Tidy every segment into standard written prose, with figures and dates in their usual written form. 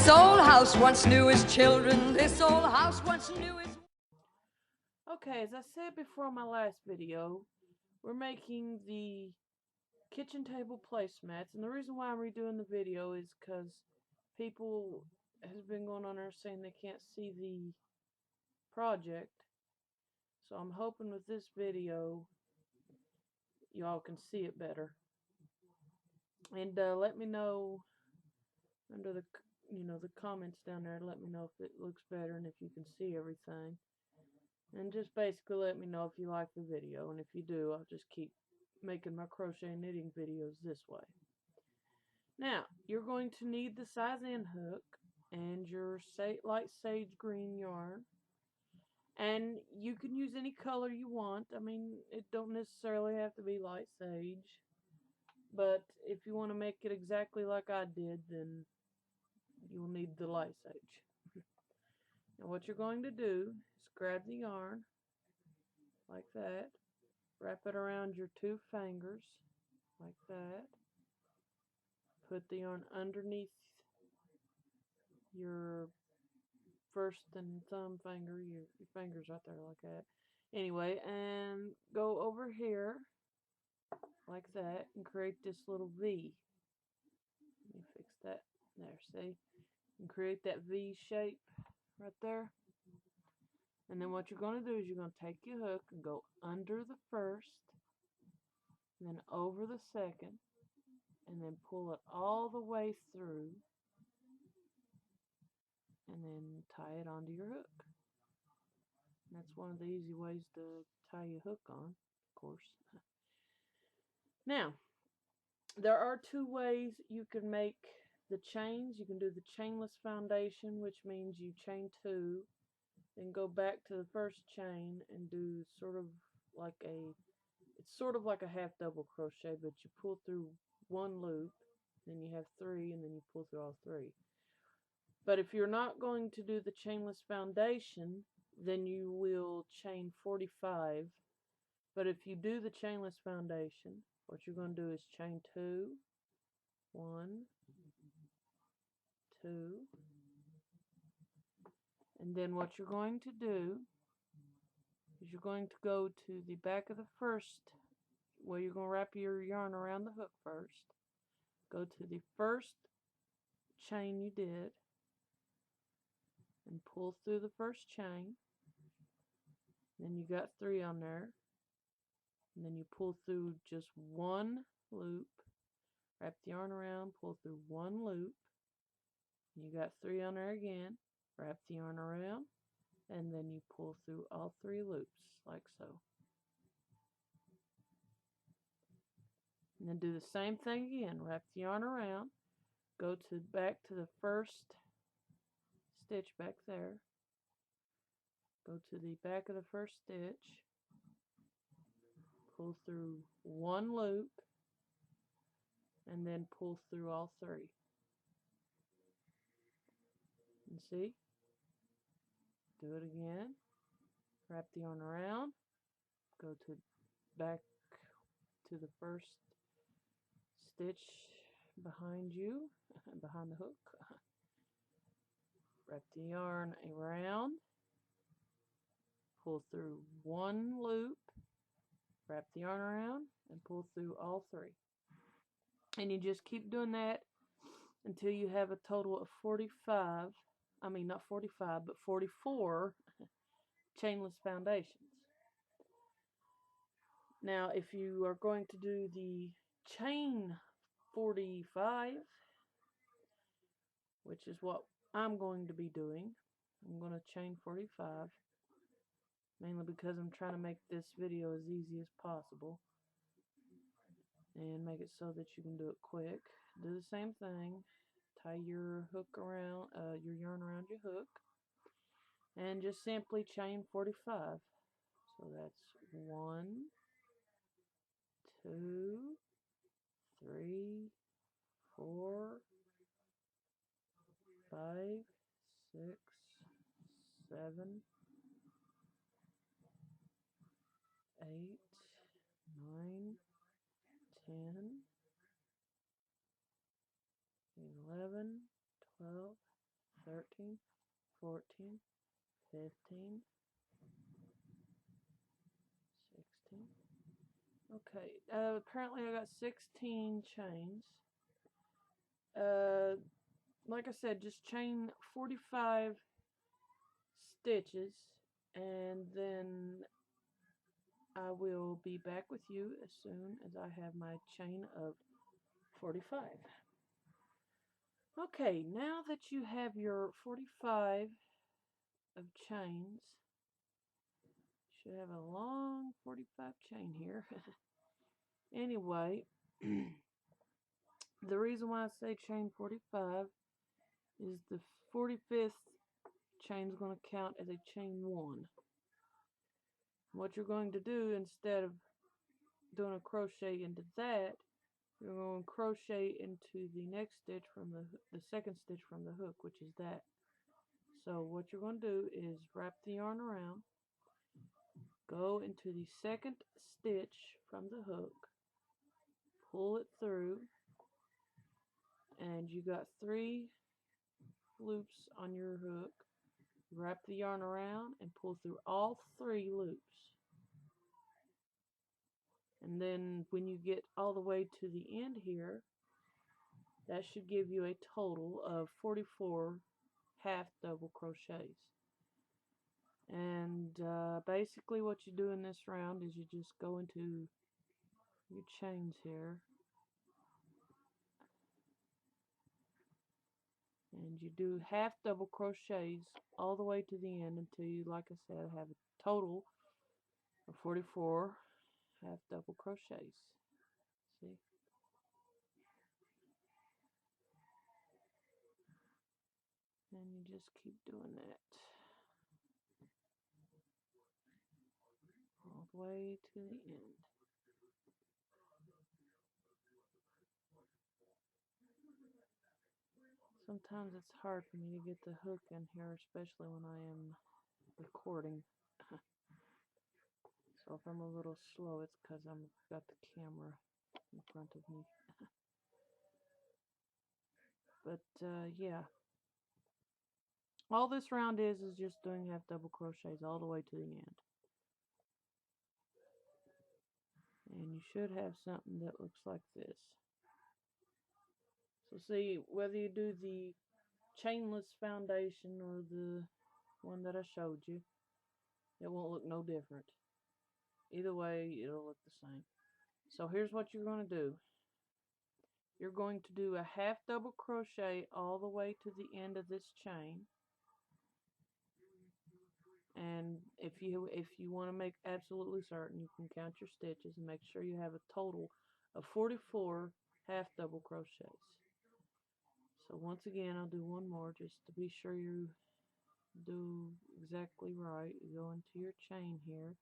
This old house once knew his children. This old house once knew his... Okay, as I said before in my last video, we're making the kitchen table placemats, and the reason why I'm redoing the video is because people has been going on there saying they can't see the project. So I'm hoping with this video y'all can see it better. And let me know under the the comments down there. Let me know if it looks better and if you can see everything. And just basically let me know if you like the video, and if you do, I'll just keep making my crochet and knitting videos this way. Now, you're going to need the size end hook and your light sage green yarn. And you can use any color you want. I mean, it don't necessarily have to be light sage. But if you want to make it exactly like I did, then you'll need the light sage. Now what you're going to do is grab the yarn like that. Wrap it around your two fingers like that. Put the yarn underneath your first and thumb finger, your fingers right there like that. Anyway, and go over here like that and create this little V. Let me fix that. There, see? And create that V shape right there. And then what you're going to do is you're going to take your hook and go under the first, and then over the second, and then pull it all the way through, and then tie it onto your hook. And that's one of the easy ways to tie your hook on, of course. Now, there are two ways you can make the chains. You can do the chainless foundation, which means you chain two, then go back to the first chain and do it's sort of like a half double crochet, but you pull through one loop, then you have three, and then you pull through all three. But if you're not going to do the chainless foundation, then you will chain 45. But if you do the chainless foundation, what you're going to do is chain 2, 1, 2, and then what you're going to do is you're going to go to the back of the first, where you're going to wrap your yarn around the hook first. Go to the first chain you did and pull through the first chain. Then you got 3 on there. And then you pull through just one loop, wrap the yarn around, pull through one loop. You got 3 on there again, wrap the yarn around, and then you pull through all 3 loops like so. And then do the same thing again, wrap the yarn around, go back to the first stitch back there, go to the back of the first stitch, pull through one loop, and then pull through all 3. And see? Do it again. Wrap the yarn around, go back to the first stitch behind you, behind the hook. Wrap the yarn around, pull through one loop, wrap the yarn around, and pull through all 3. And you just keep doing that until you have a total of 45, I mean not 45, but 44 chainless foundations. Now, if you are going to do the chain 45, which is what I'm going to be doing, I'm going to chain 45, mainly because I'm trying to make this video as easy as possible and make it so that you can do it quick. Do the same thing. Tie your hook around, your yarn around your hook, and just simply chain 45. So that's 1, 2, 3, 4, 5, 6, 7, 8, 9, 10, 11, 12, 13, 14, 15, 16. Okay, apparently I got 16 chains. Like I said, just chain 45 stitches, and then I will be back with you as soon as I have my chain of 45. Okay, now that you have your 45 of chains, you should have a long 45 chain here. Anyway, the reason why I say chain 45 is the 45th chain is going to count as a chain 1. What you're going to do, instead of doing a crochet into that, you're going to crochet into the next stitch from the second stitch from the hook, which is that. So what you're going to do is wrap the yarn around, go into the second stitch from the hook, pull it through, and you got 3 loops on your hook. Wrap the yarn around and pull through all 3 loops. And then when you get all the way to the end here, that should give you a total of 44 half double crochets. And basically what you do in this round is you just go into your chains here, and you do half double crochets all the way to the end until you, like I said, have a total of 44 half double crochets. See? And you just keep doing that all the way to the end. Sometimes it's hard for me to get the hook in here, especially when I am recording. So if I'm a little slow, it's because I've got the camera in front of me. But yeah, all this round is just doing half double crochets all the way to the end. And you should have something that looks like this. So see, whether you do the chainless foundation or the one that I showed you, it won't look no different. Either way, it'll look the same. So here's what you're going to do. You're going to do a half double crochet all the way to the end of this chain. And if you want to make absolutely certain, you can count your stitches and make sure you have a total of 44 half double crochets. So once again, I'll do one more just to be sure you do exactly right. You go into your chain here,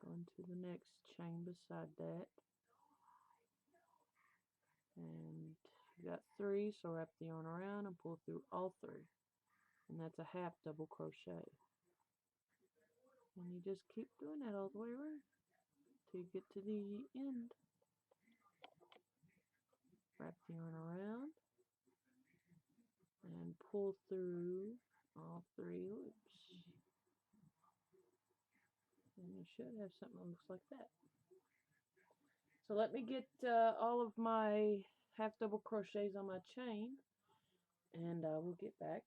go into the next chain beside that, and you got 3, so wrap the yarn around and pull through all 3, and that's a half double crochet. And you just keep doing that all the way around till you get to the end. Wrap the yarn around and pull through all 3 loops. And you should have something that looks like that. So let me get all of my half double crochets on my chain, and I will get back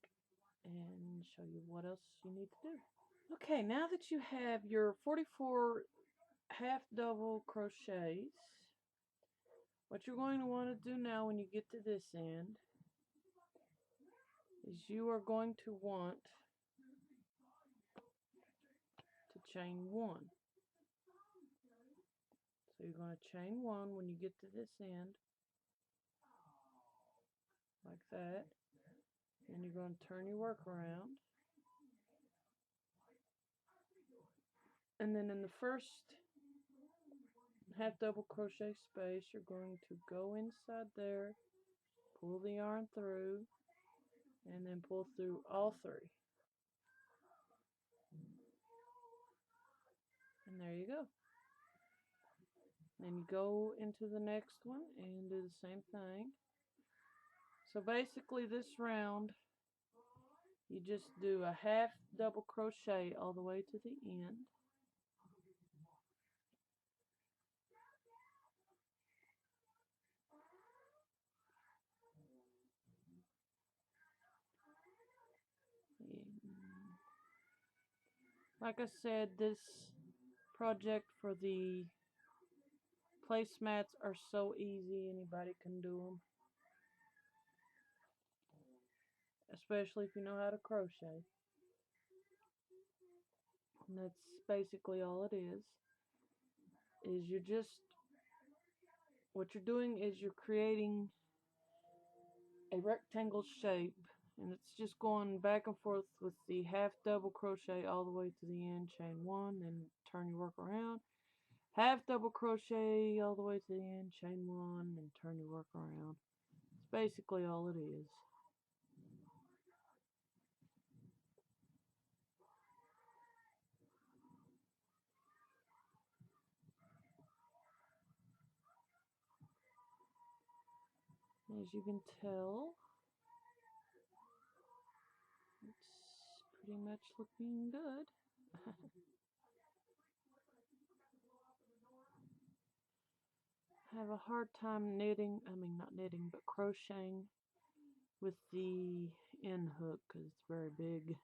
and show you what else you need to do. Okay, now that you have your 44 half double crochets, what you're going to want to do now when you get to this end is you are going to want to chain 1. So you're going to chain 1 when you get to this end, like that. And you're going to turn your work around. And then in the first half double crochet space, you're going to go inside there, pull the yarn through, and then pull through all 3. And there you go. Then you go into the next one and do the same thing. So basically this round, you just do a half double crochet all the way to the end. Like I said, this project for the placemats are so easy, anybody can do them. Especially if you know how to crochet. And that's basically all it is you're just, what you're doing is you're creating a rectangle shape, and it's just going back and forth with the half double crochet all the way to the end, chain one, then turn your work around, half double crochet all the way to the end, chain one, and turn your work around. It's basically all it is. As you can tell, it's pretty much looking good. I have a hard time not crocheting with the end hook because it's very big.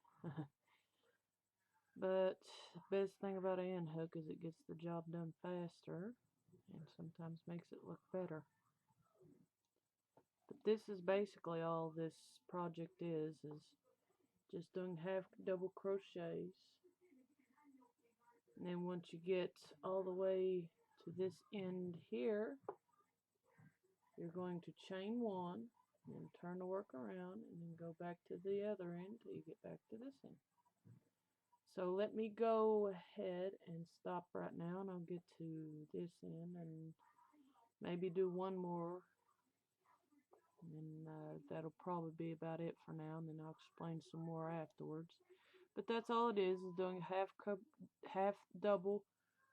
But the best thing about an end hook is it gets the job done faster and sometimes makes it look better. But this is basically all this project is just doing half double crochets. And then once you get all the way to this end here, you're going to chain one and turn the work around and then go back to the other end till you get back to this end. So let me go ahead and stop right now, and I'll get to this end and maybe do one more, and that'll probably be about it for now, and then I'll explain some more afterwards. But that's all it is doing half double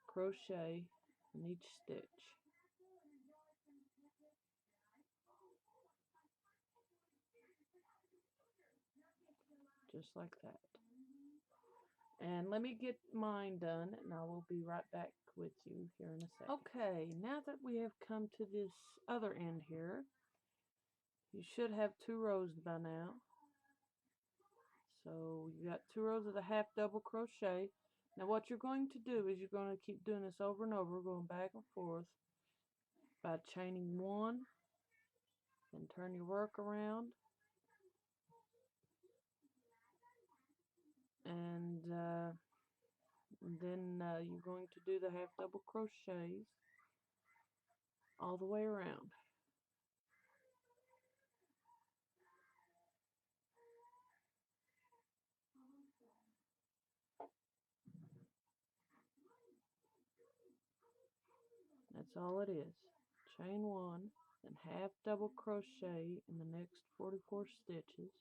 crochet in each stitch. Just like that. And let me get mine done, and I will be right back with you here in a second. Okay, now that we have come to this other end here, you should have 2 rows by now. So you got 2 rows of the half double crochet. Now what you're going to do is you're going to keep doing this over and over, going back and forth by chaining one, then turn your work around, and then you're going to do the half double crochets all the way around. That's all it is. Chain one, then half double crochet in the next 44 stitches.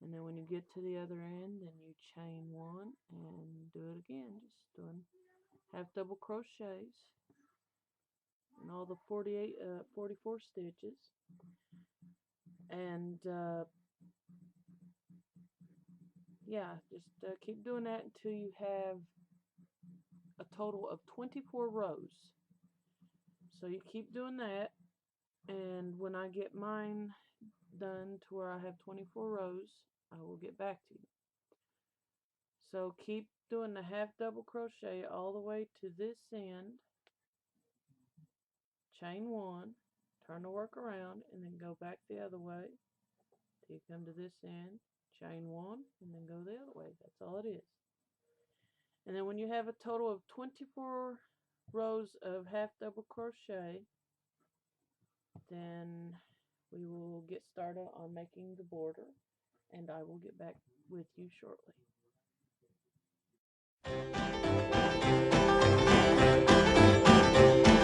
And then when you get to the other end, then you chain one and do it again, just doing half double crochets in all the 44 stitches. And yeah, just keep doing that until you have a total of 24 rows. So you keep doing that, and when I get mine done to where I have 24 rows, I will get back to you. So keep doing the half double crochet all the way to this end, chain one, turn the work around, and then go back the other way till you come to this end, chain one, and then go the other way. That's all it is. And then when you have a total of 24 rows of half double crochet, then we will get started on making the border, and I will get back with you shortly.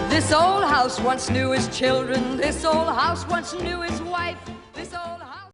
This old house once knew his children. This old house once knew his wife.